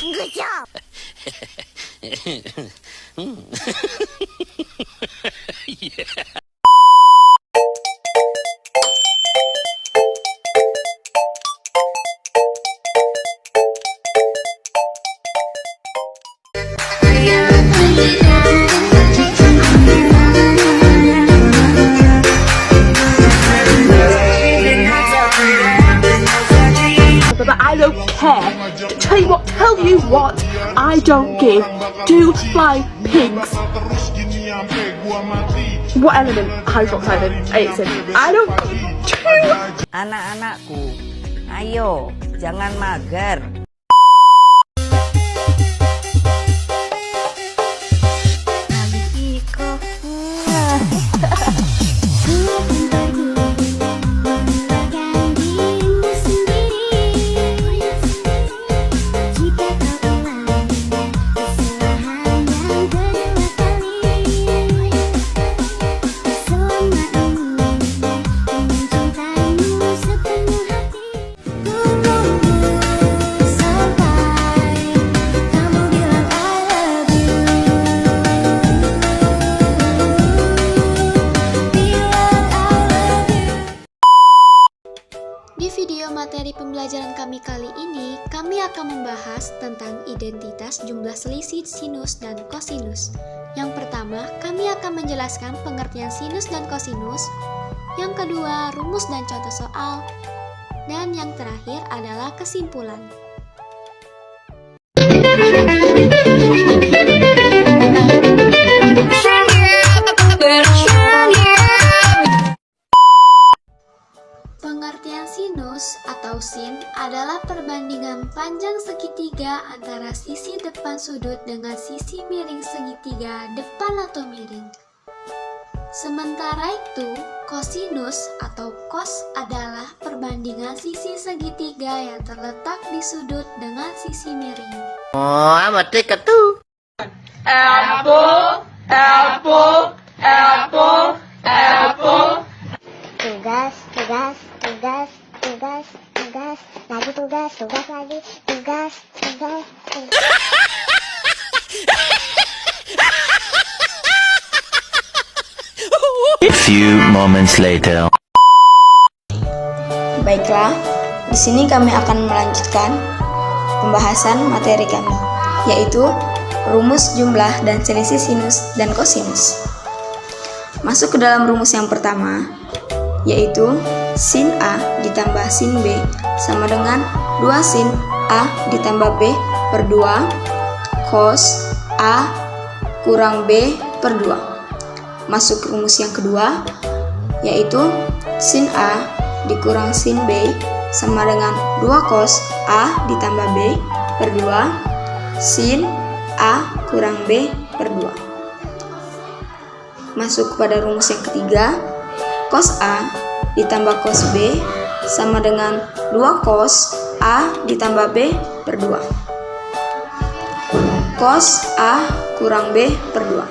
Good job. But I don't care. Tell you what, I don't give two flying pigs. What element hydroxide it's in? I don't two. Anak-anakku, ayo, jangan mager. Di video materi pembelajaran kami kali ini, kami akan membahas tentang identitas jumlah selisih sinus dan kosinus. Yang pertama, kami akan menjelaskan pengertian sinus dan kosinus. Yang kedua, rumus dan contoh soal. Dan yang terakhir adalah kesimpulan. Pengertian sinus atau sin adalah perbandingan panjang segitiga antara sisi depan sudut dengan sisi miring segitiga depan atau miring. Sementara itu, kosinus atau cos adalah perbandingan sisi segitiga yang terletak di sudut dengan sisi miring. Oh, mati ketu. Apple, apple, apple, apple. Tugas, lagi tugas lagi, tugas. A few moments later. Baiklah, di sini kami akan melanjutkan pembahasan materi kami, yaitu rumus jumlah dan selisih sinus dan kosinus. Masuk ke dalam rumus yang pertama, yaitu sin A ditambah sin B sama dengan 2 sin A ditambah B per 2 cos A kurang B per 2. Masuk ke rumus yang kedua, yaitu sin A dikurang sin B sama dengan 2 cos A ditambah B per 2 sin A kurang B per 2. Masuk kepada rumus yang ketiga, cos A ditambah cos B sama dengan 2 cos A ditambah B per 2. Cos A kurang B per 2.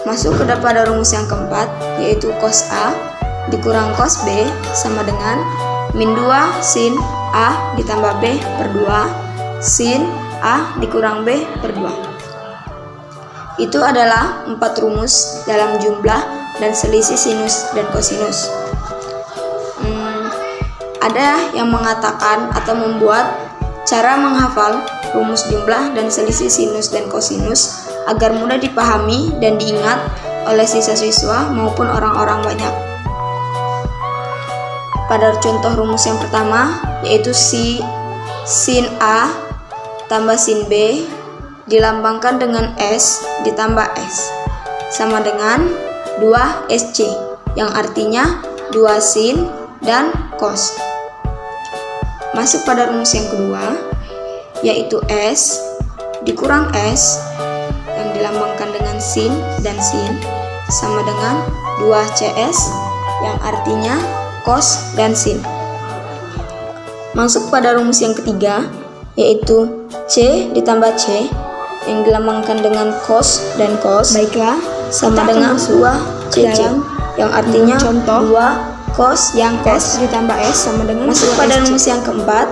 Masuk kepada rumus yang keempat, yaitu cos A dikurang cos B sama dengan min 2 sin A ditambah B per 2 sin A dikurang B per 2. Itu adalah 4 rumus dalam jumlah dan selisih sinus dan kosinus. Ada yang mengatakan atau membuat cara menghafal rumus jumlah dan selisih sinus dan kosinus agar mudah dipahami dan diingat oleh siswa-siswa maupun orang-orang banyak. Pada contoh rumus yang pertama, yaitu sin A tambah sin B dilambangkan dengan S ditambah S sama dengan 2SC, yang artinya 2 sin dan cos. Masuk pada rumus yang kedua, yaitu S dikurang S yang dilambangkan dengan sin dan sin sama dengan 2CS, yang artinya cos dan sin. Masuk pada rumus yang ketiga, yaitu C ditambah C yang dilambangkan dengan cos dan cos. Baiklah, sama dengan 2CC yang artinya contoh 2 cos yang cos ditambah S sama dengan. Masuk pada rumus yang keempat,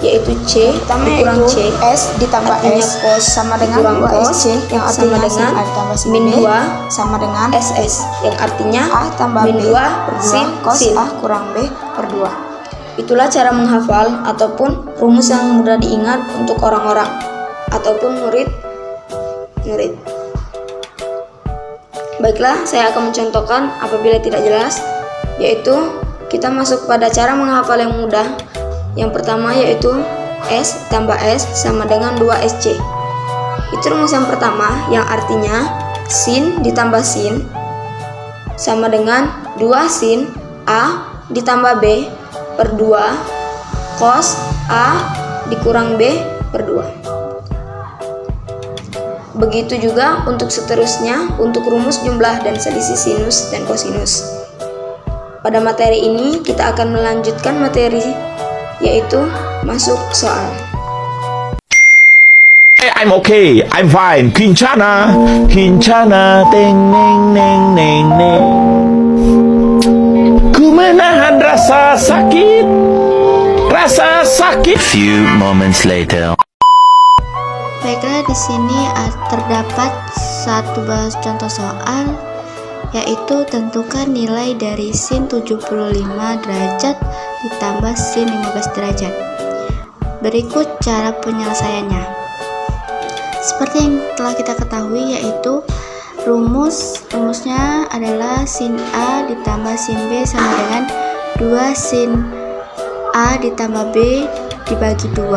yaitu C dikurang C, S ditambah S sama dengan 2SC yang artinya sin A ditambah sin B sama dengan SS yang artinya A tambah B per 2 cos A kurang B per 2. Itulah cara menghafal ataupun rumus yang mudah diingat untuk orang-orang ataupun murid. Baiklah, saya akan mencontohkan apabila tidak jelas, yaitu kita masuk pada cara menghafal yang mudah. Yang pertama yaitu S tambah S sama dengan 2SC. Itu rumus yang pertama yang artinya sin ditambah sin sama dengan 2 sin A ditambah B per 2 cos A dikurang B per 2. Begitu juga untuk seterusnya untuk rumus jumlah dan selisih sinus dan kosinus. Pada materi ini kita akan melanjutkan materi yaitu masuk soal. I'm okay, I'm fine. Kincana, teng neng neng neng neng. Ku menahan rasa sakit. Few moments later. Baiklah, di sini terdapat satu bahas contoh soal, yaitu tentukan nilai dari sin 75 derajat ditambah sin 15 derajat. Berikut cara penyelesaiannya. Seperti yang telah kita ketahui, yaitu rumusnya adalah sin A ditambah sin B sama dengan 2 sin A ditambah B dibagi 2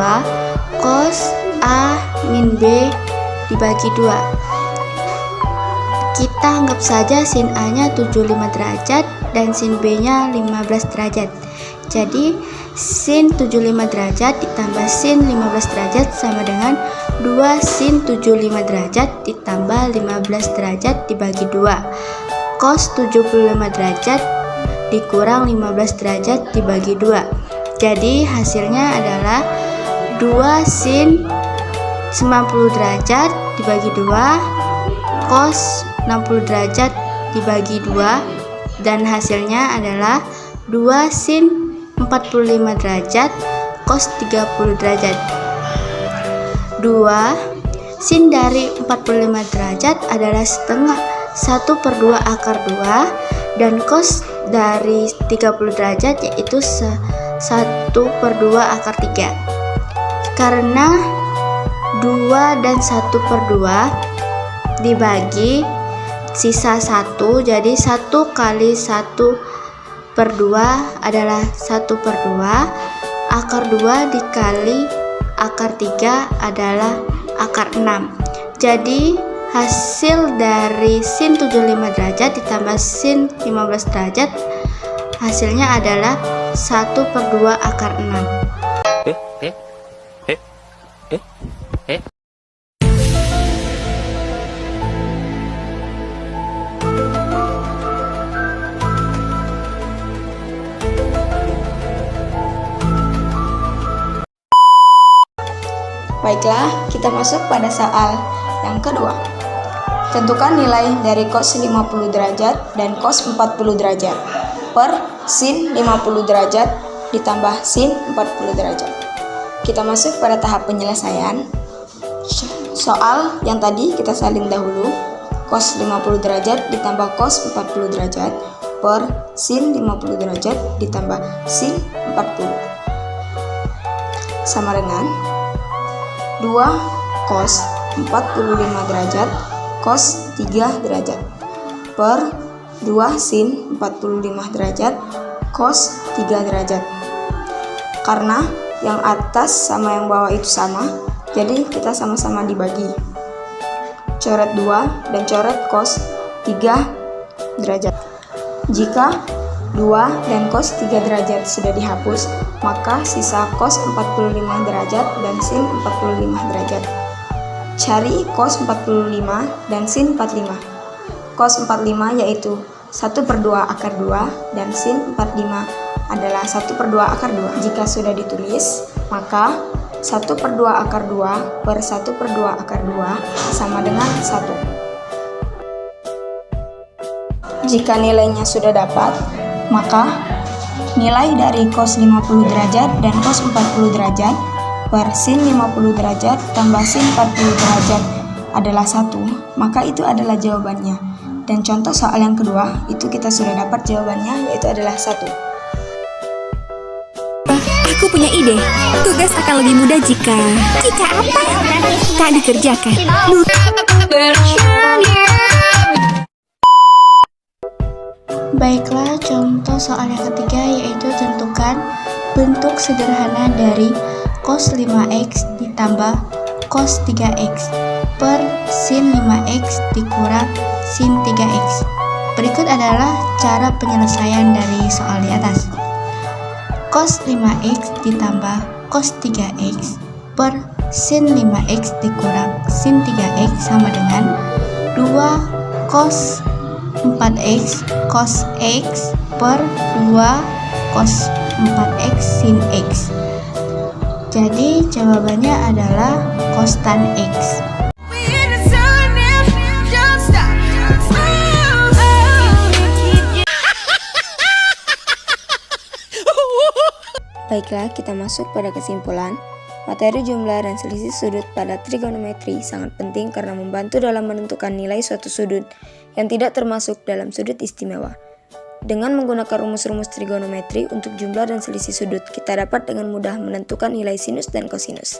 cos A min B dibagi 2. Kita anggap saja sin A nya 75 derajat dan sin B nya 15 derajat. Jadi sin 75 derajat ditambah sin 15 derajat sama dengan 2 sin 75 derajat ditambah 15 derajat dibagi 2 cos 75 derajat dikurang 15 derajat dibagi 2. Jadi hasilnya adalah 2 sin 90 derajat dibagi 2 cos 60 derajat dibagi 2 dan hasilnya adalah 2 sin 45 derajat cos 30 derajat. 2 sin dari 45 derajat adalah setengah 1/2 akar 2 dan cos dari 30 derajat yaitu 1/2 akar 3. Karena 2 dan 1/2 dibagi sisa 1, jadi 1 kali 1/2 adalah 1/2, akar 2 dikali akar 3 adalah akar 6. Jadi hasil dari sin 75 derajat ditambah sin 15 derajat hasilnya adalah 1/2 akar 6. Baiklah, kita masuk pada soal yang kedua. Tentukan nilai dari cos 50 derajat dan cos 40 derajat per sin 50 derajat ditambah sin 40 derajat. Kita masuk pada tahap penyelesaian. Soal yang tadi kita salin dahulu. Cos 50 derajat ditambah cos 40 derajat per sin 50 derajat ditambah sin 40 sama dengan 2 cos 45 derajat cos 3 derajat per 2 sin 45 derajat cos 3 derajat. Karena yang atas sama yang bawah itu sama, jadi kita sama-sama dibagi. Coret 2 dan coret cos 3 derajat. Jika 2 dan cos 3 derajat sudah dihapus, maka sisa cos 45 derajat dan sin 45 derajat. Cari cos 45 dan sin 45. Cos 45 yaitu 1/2 akar 2 dan sin 45 adalah 1/2 akar 2. Jika sudah ditulis, maka 1/2 akar 2 per 1/2 akar 2 sama dengan 1. Jika nilainya sudah dapat, maka nilai dari cos 50 derajat dan cos 40 derajat per sin 50 derajat tambah sin 40 derajat adalah 1, maka itu adalah jawabannya. Dan contoh soal yang kedua, itu kita sudah dapat jawabannya, yaitu adalah 1. Aku punya ide. Tugas akan lebih mudah jika apa? Tak dikerjakan. Baiklah, contoh soal yang ketiga yaitu tentukan bentuk sederhana dari cos 5x ditambah cos 3x per sin 5x dikurang sin 3x. Berikut adalah cara penyelesaian dari soal di atas. Cos 5x ditambah cos 3x per sin 5x dikurang sin 3x sama dengan 2 cos 4x cos x per 2 cos 4x sin x. Jadi jawabannya adalah cos tan x. Baiklah, kita masuk pada kesimpulan. Materi jumlah dan selisih sudut pada trigonometri sangat penting karena membantu dalam menentukan nilai suatu sudut yang tidak termasuk dalam sudut istimewa. Dengan menggunakan rumus-rumus trigonometri untuk jumlah dan selisih sudut, kita dapat dengan mudah menentukan nilai sinus dan kosinus.